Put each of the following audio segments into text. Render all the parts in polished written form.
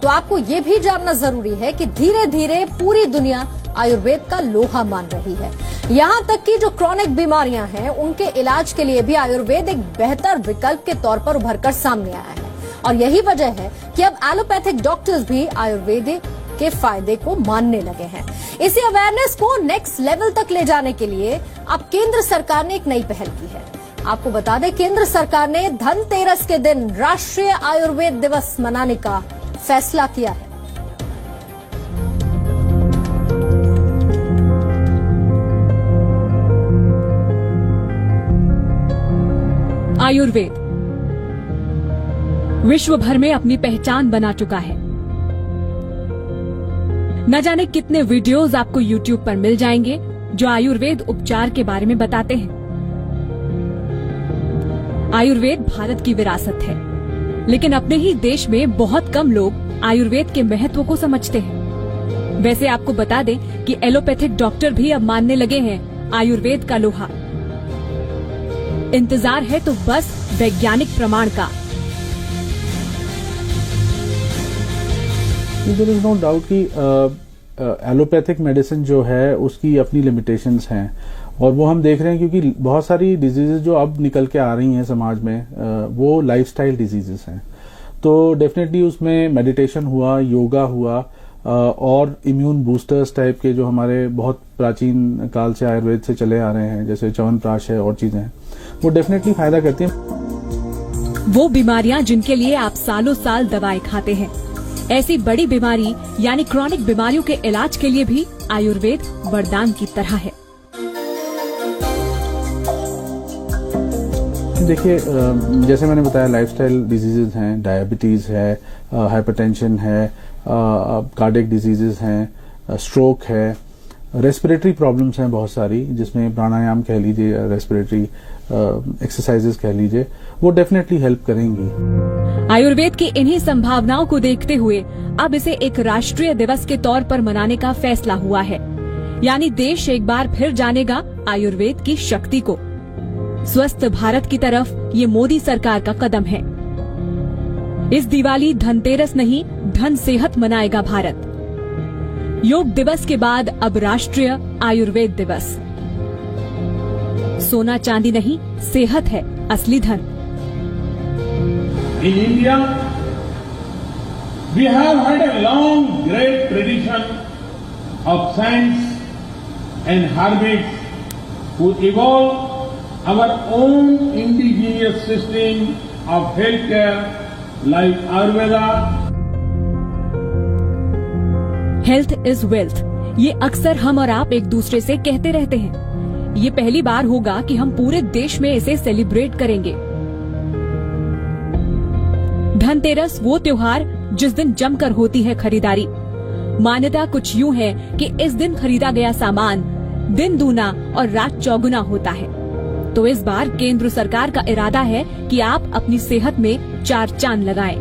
तो आपको ये भी जानना जरूरी है कि धीरे धीरे पूरी दुनिया आयुर्वेद का लोहा मान रही है। यहाँ तक कि जो क्रॉनिक बीमारियां हैं उनके इलाज के लिए भी आयुर्वेद एक बेहतर विकल्प के तौर पर उभरकर सामने आया है। और यही वजह है कि अब एलोपैथिक डॉक्टर्स भी आयुर्वेद के फायदे को मानने लगे हैं। इसी अवेयरनेस को नेक्स्ट लेवल तक ले जाने के लिए अब केंद्र सरकार ने एक नई पहल की है। आपको बता दें, केंद्र सरकार ने धनतेरस के दिन राष्ट्रीय आयुर्वेद दिवस मनाने का फैसला किया है। आयुर्वेद विश्व भर में अपनी पहचान बना चुका है। न जाने कितने वीडियोस आपको YouTube पर मिल जाएंगे जो आयुर्वेद उपचार के बारे में बताते हैं। आयुर्वेद भारत की विरासत है, लेकिन अपने ही देश में बहुत कम लोग आयुर्वेद के महत्व को समझते हैं। वैसे आपको बता दें कि एलोपैथिक डॉक्टर भी अब मानने लगे हैं आयुर्वेद का लोहा। इंतजार है तो बस वैज्ञानिक प्रमाण का। देयर इज नो डाउट कि एलोपैथिक मेडिसिन जो है उसकी अपनी लिमिटेशंस हैं, और वो हम देख रहे हैं क्योंकि बहुत सारी डिजीजेस जो अब निकल के आ रही हैं समाज में वो लाइफस्टाइल डिजीजेस हैं। तो डेफिनेटली उसमें मेडिटेशन हुआ, योगा हुआ, और इम्यून बूस्टर्स टाइप के जो हमारे बहुत प्राचीन काल से आयुर्वेद से चले आ रहे हैं, जैसे च्यवनप्राश है और चीजें हैं, वो डेफिनेटली फायदा करती हैं। वो बीमारियां जिनके लिए आप सालों साल दवाएं खाते हैं, ऐसी बड़ी बीमारी यानी क्रॉनिक बीमारियों के इलाज के लिए भी आयुर्वेद वरदान की तरह है। देखिए, जैसे मैंने बताया, लाइफस्टाइल डिजीजेज हैं, डायबिटीज है, हाइपरटेंशन है, कार्डियक डिजीजेज हैं, स्ट्रोक है, रेस्पिरेटरी प्रॉब्लम्स हैं बहुत सारी, जिसमें प्राणायाम कह लीजिए, रेस्पिरेटरी एक्सरसाइजेज कह लीजिए, वो डेफिनेटली हेल्प करेंगी। आयुर्वेद की इन्हीं संभावनाओं को देखते हुए अब इसे एक राष्ट्रीय दिवस के तौर पर मनाने का फैसला हुआ है। यानी देश एक बार फिर जानेगा आयुर्वेद की शक्ति को। स्वस्थ भारत की तरफ ये मोदी सरकार का कदम है। इस दिवाली धनतेरस नहीं, धन सेहत मनाएगा भारत। योग दिवस के बाद अब राष्ट्रीय आयुर्वेद दिवस। सोना चांदी नहीं, सेहत है असली धन। In India, we have had a long, great tradition of science and herbs who evolved our own indigenous system of healthcare like Ayurveda. Health is wealth, ये अक्सर हम और आप एक दूसरे से कहते रहते हैं। ये पहली बार होगा कि हम पूरे देश में इसे सेलिब्रेट करेंगे। धनतेरस वो त्योहार जिस दिन जमकर होती है खरीदारी। मान्यता कुछ यूं है कि इस दिन खरीदा गया सामान दिन दूना और रात चौगुना होता है। तो इस बार केंद्र सरकार का इरादा है कि आप अपनी सेहत में 4 चांद लगाएं।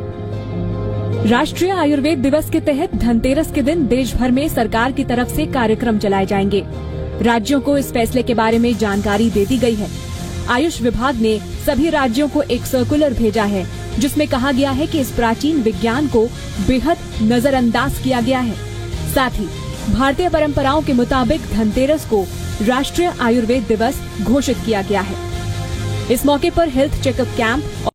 राष्ट्रीय आयुर्वेद दिवस के तहत धनतेरस के दिन देश भर में सरकार की तरफ से कार्यक्रम चलाए जाएंगे। राज्यों को इस फैसले के बारे में जानकारी दे दी गई है। आयुष विभाग ने सभी राज्यों को एक सर्कुलर भेजा है, जिसमें कहा गया है कि इस प्राचीन विज्ञान को बेहद नजरअंदाज किया गया है। साथ ही भारतीय परंपराओं के मुताबिक धनतेरस को राष्ट्रीय आयुर्वेद दिवस घोषित किया गया है। इस मौके पर हेल्थ चेकअप कैंप